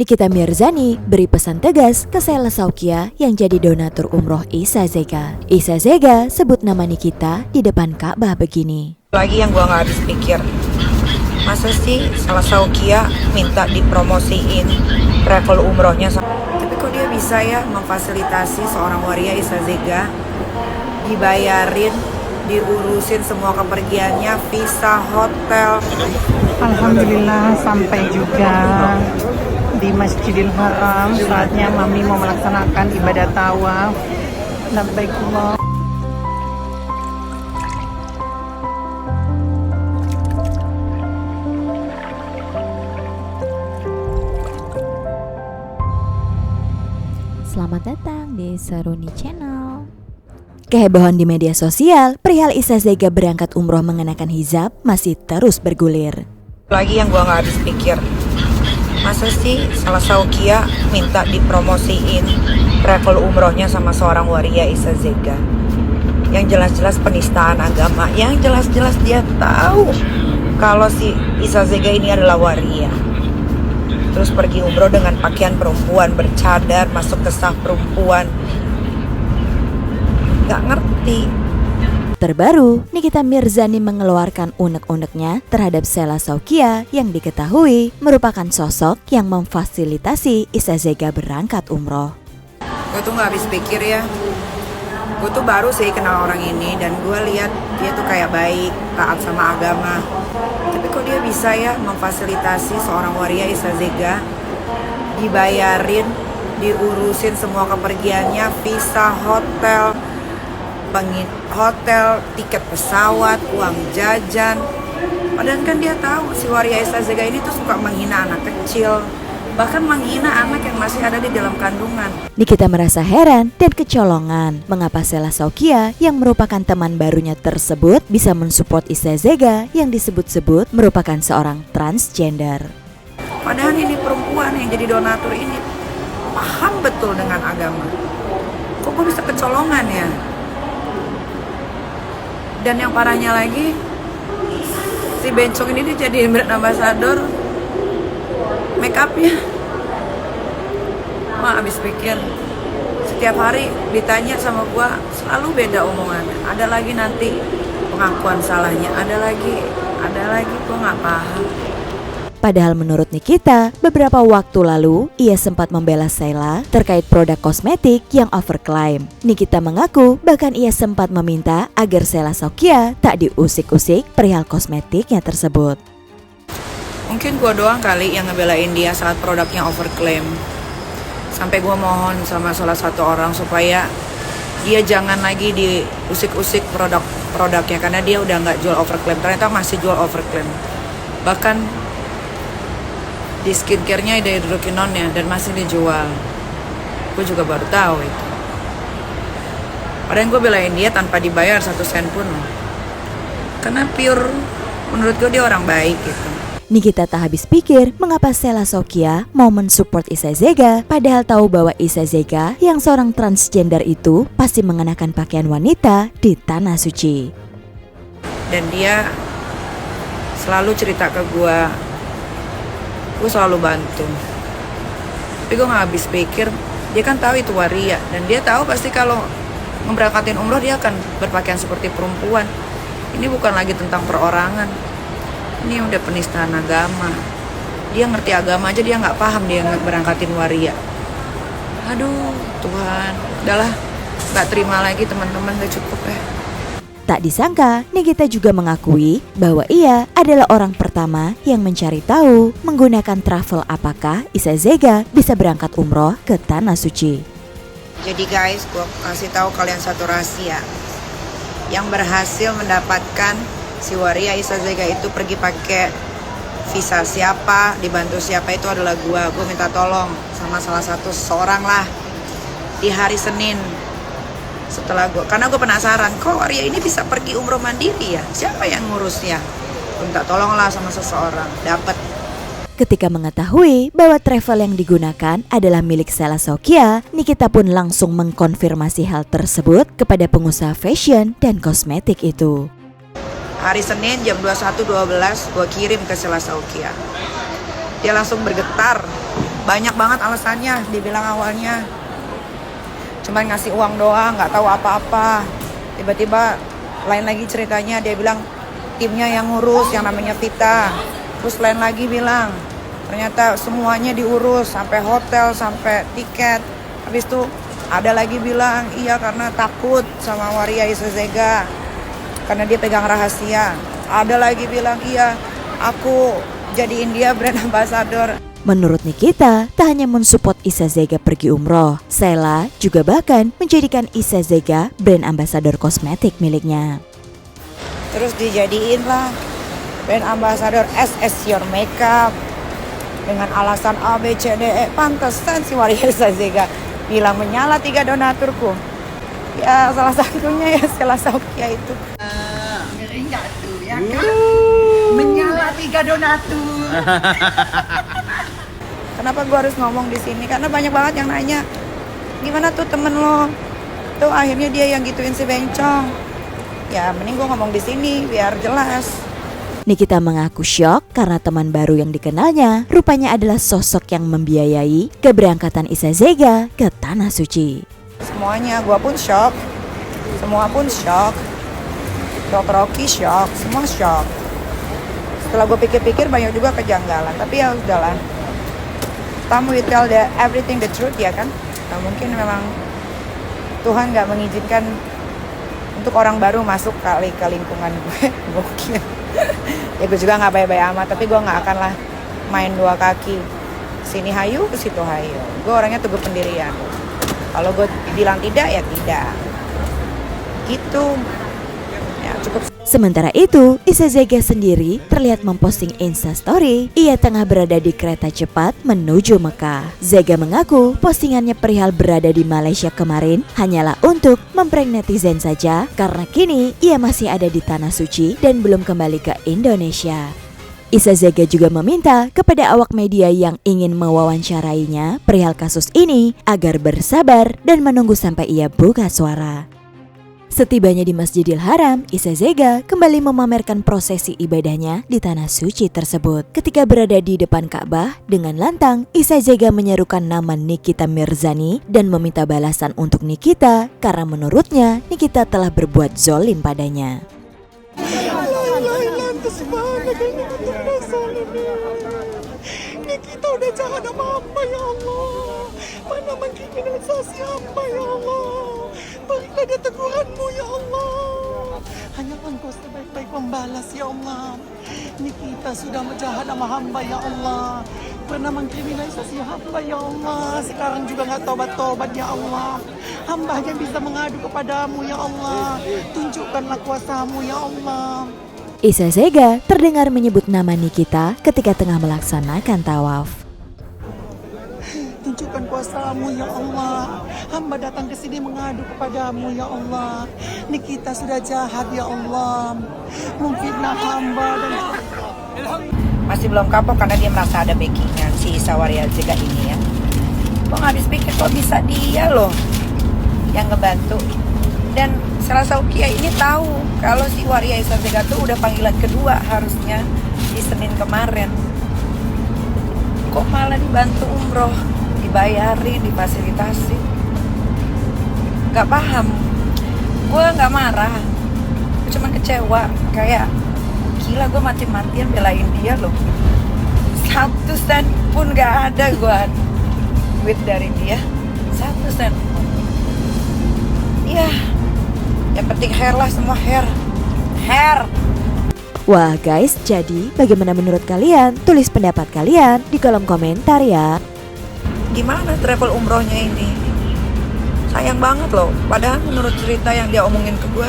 Nikita Mirzani beri pesan tegas ke Sheila Saukia yang jadi donatur umroh Isa Zega. Isa Zega sebut nama Nikita di depan Ka'bah begini. Lagi yang gua nggak habis pikir, masa sih Sheila Saukia minta dipromosiin travel umrohnya, tapi kok dia bisa ya memfasilitasi seorang waria Isa Zega, dibayarin, diurusin semua kepergiannya, visa, hotel. Alhamdulillah sampai juga di Masjidil Haram. Saatnya Mami mau melaksanakan ibadah tawaf. Labbaik. Selamat datang di Seruni Channel. Kehebohan di media sosial perihal Isa Zega berangkat umroh mengenakan hijab masih terus bergulir. Lagi yang gua nggak habis pikir, masa sih Sheila Saukia minta dipromosiin travel umrohnya sama seorang waria Isa Zega, yang jelas-jelas penistaan agama, yang jelas-jelas dia tahu kalau si Isa Zega ini adalah waria, terus pergi umroh dengan pakaian perempuan, bercadar, masuk ke saf perempuan. Gak ngerti. Terbaru, Nikita Mirzani mengeluarkan unek-uneknya terhadap Sheila Saukia yang diketahui merupakan sosok yang memfasilitasi Isa Zega berangkat umroh. Gue tuh gak habis pikir ya, gue tuh baru sih kenal orang ini dan gue lihat dia tuh kayak baik, taat sama agama. Tapi kok dia bisa ya memfasilitasi seorang waria Isa Zega, dibayarin, diurusin semua kepergiannya, visa, hotel, tiket pesawat, uang jajan. Padahal kan dia tahu si waria Isa Zega ini tuh suka menghina anak kecil, bahkan menghina anak yang masih ada di dalam kandungan. Nikita merasa heran dan kecolongan mengapa Sheila Saukia yang merupakan teman barunya tersebut bisa mensupport Isa Zega yang disebut-sebut merupakan seorang transgender. Padahal ini perempuan yang jadi donatur ini paham betul dengan agama. Kok gue bisa kecolongan ya? Dan yang parahnya lagi, si bencong ini dijadiin brand ambassador make upnya. Wah, abis pikir. Setiap hari ditanya sama gua selalu beda omongannya. Ada lagi nanti pengakuan salahnya, ada lagi gua nggak paham. Padahal menurut Nikita, beberapa waktu lalu ia sempat membela Sheila terkait produk kosmetik yang overklaim. Nikita mengaku bahkan ia sempat meminta agar Sheila Saukia tak diusik-usik perihal kosmetiknya tersebut. Mungkin gua doang kali yang ngebelain dia saat produknya overklaim. Sampai gua mohon sama salah satu orang supaya dia jangan lagi diusik-usik produknya karena dia udah nggak jual overklaim. Ternyata masih jual overklaim. Bahkan di skincare-nya ada hidroquinone-nya dan masih dijual. Gue juga baru tahu itu. Padahal gue belain dia tanpa dibayar 1 sen pun. Karena pure, menurut gue dia orang baik gitu. Nikita tak habis pikir mengapa Sheila Saukia mau mensupport Isa Zega padahal tahu bahwa Isa Zega yang seorang transgender itu pasti mengenakan pakaian wanita di tanah suci. Dan dia selalu cerita ke gue selalu bantu. Tapi gue gak habis pikir, dia kan tahu itu waria dan dia tahu pasti kalau ngeberangkatin umroh dia akan berpakaian seperti perempuan. Ini bukan lagi tentang perorangan, ini udah penistaan agama. Dia ngerti agama aja dia nggak paham dia berangkatin waria. Aduh Tuhan, udahlah, nggak terima lagi teman-teman, udah cukup ya. Tak disangka, Nikita juga mengakui bahwa ia adalah orang pertama yang mencari tahu menggunakan travel apakah Isa Zega bisa berangkat umroh ke tanah suci. Jadi guys, gue kasih tahu kalian satu rahasia. Yang berhasil mendapatkan si waria Isa Zega itu pergi pakai visa siapa, dibantu siapa itu adalah gue. Gue minta tolong sama salah satu seorang lah di hari Senin. Setelah karena gue penasaran, kok waria ini bisa pergi umroh mandiri ya? Siapa yang ngurusnya? Gue minta tolonglah sama seseorang, dapat. Ketika mengetahui bahwa travel yang digunakan adalah milik Sheila Saukia, Nikita pun langsung mengkonfirmasi hal tersebut kepada pengusaha fashion dan kosmetik itu. Hari Senin jam 21.12 gue kirim ke Sheila Saukia. Dia langsung bergetar Banyak banget alasannya, dibilang awalnya cuman ngasih uang doang, nggak tahu apa-apa. Tiba-tiba lain lagi ceritanya, dia bilang timnya yang ngurus, yang namanya Vita. Terus lain lagi bilang ternyata semuanya diurus, sampai hotel, sampai tiket. Habis itu ada lagi bilang iya karena takut sama Waria Isazega karena dia pegang rahasia. Ada lagi bilang iya aku jadiin dia brand ambassador. Menurut Nikita, tak hanya mensupport Isazega pergi umroh, Sheila juga bahkan menjadikan Isazega brand ambassador kosmetik miliknya. Terus dijadiin lah brand ambassador SS Your Makeup dengan alasan A, B, C, D, E. Pantesan si Waria Isazega bilang menyala 3 donaturku. Ya salah satunya ya Sheila Saukia itu. Ngeri nggak tuh ya kan? Menyala 3 donatur. Kenapa gue harus ngomong di sini? Karena banyak banget yang nanya, gimana tuh temen lo? Tuh akhirnya dia yang gituin si Bencong. Ya mending gue ngomong di sini biar jelas. Nikita mengaku syok karena teman baru yang dikenalnya rupanya adalah sosok yang membiayai keberangkatan Isazega ke Tanah Suci. Semuanya, gue pun shock. Semua pun shock. Dr. Rocky shock, semua shock. Setelah gue pikir-pikir banyak juga kejanggalan. Tapi ya udahlah. Tamu we tell everything the truth ya kan. Nah, mungkin memang Tuhan gak mengizinkan untuk orang baru masuk kali ke lingkungan gue. Gokil. Ya gue juga gak baik-baik amat. Tapi gue gak akan lah main 2 kaki. Sini hayu, ke situ hayu. Gue orangnya teguh pendirian. Kalau gue bilang tidak ya tidak. Gitu. Ya cukup. Sementara itu, Isazega sendiri terlihat memposting Instastory. Ia tengah berada di kereta cepat menuju Mekah. Zega mengaku postingannya perihal berada di Malaysia kemarin hanyalah untuk memprank netizen saja karena kini ia masih ada di Tanah Suci dan belum kembali ke Indonesia. Isazega juga meminta kepada awak media yang ingin mewawancarainya perihal kasus ini agar bersabar dan menunggu sampai ia buka suara. Setibanya di Masjidil Haram, Isazega kembali memamerkan prosesi ibadahnya di Tanah Suci tersebut. Ketika berada di depan Ka'bah, dengan lantang Isazega menyerukan nama Nikita Mirzani dan meminta balasan untuk Nikita karena menurutnya Nikita telah berbuat zolim padanya. Nikita udah jahat sama hamba ya Allah. Mana mengkriminalisasi hamba ya Allah. Berilah dia teguranmu ya Allah. Hanya engkau sebaik-baik membalas ya Allah. Nikita sudah jahat sama hamba ya Allah. Pernah mengkriminalisasi hamba ya Allah. Sekarang juga gak tobat-tobat ya Allah. Hamba hanya bisa mengadu kepadamu ya Allah. Tunjukkanlah kuasamu ya Allah. Isazega terdengar menyebut nama Nikita ketika tengah melaksanakan tawaf. Tunjukkan kuasamu ya Allah. Hamba datang ke sini mengadu kepadamu ya Allah. Nikita sudah jahat ya Allah. Mungkinlah hamba dan Masih belum kapok karena dia merasa ada backingan si Waria Isazega ini ya. Gue gak habis pikir kok bisa dia loh yang ngebantu. Dan Sheila Saukia ini tahu kalau si Waria Isazega tuh udah panggilan kedua harusnya di Senin kemarin. Kok malah dibantu umroh, dibayarin, difasilitasi. Gak paham. Gue gak marah, gue cuma kecewa. Kayak gila, gue mati-matian belain dia loh. 1 sen pun gak ada gue duit dari dia. 1 sen pun. Ya, yang penting hair lah, semua hair. Wah guys, jadi bagaimana menurut kalian? Tulis pendapat kalian di kolom komentar ya. Gimana travel umrohnya ini? Sayang banget loh. Padahal menurut cerita yang dia omongin ke gue,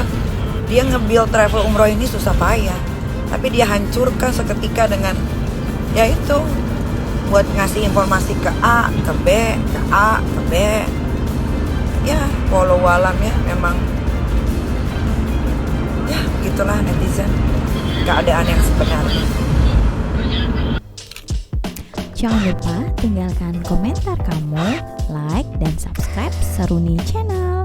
dia nge-build travel umroh ini susah payah. Tapi dia hancurkan seketika dengan ya itu, buat ngasih informasi ke A, ke B, ke A, ke B. Ya, walau alam ya, memang ya gitulah netizen, keadaan yang sebenarnya. Jangan lupa tinggalkan komentar kamu, like dan subscribe Seruni Channel.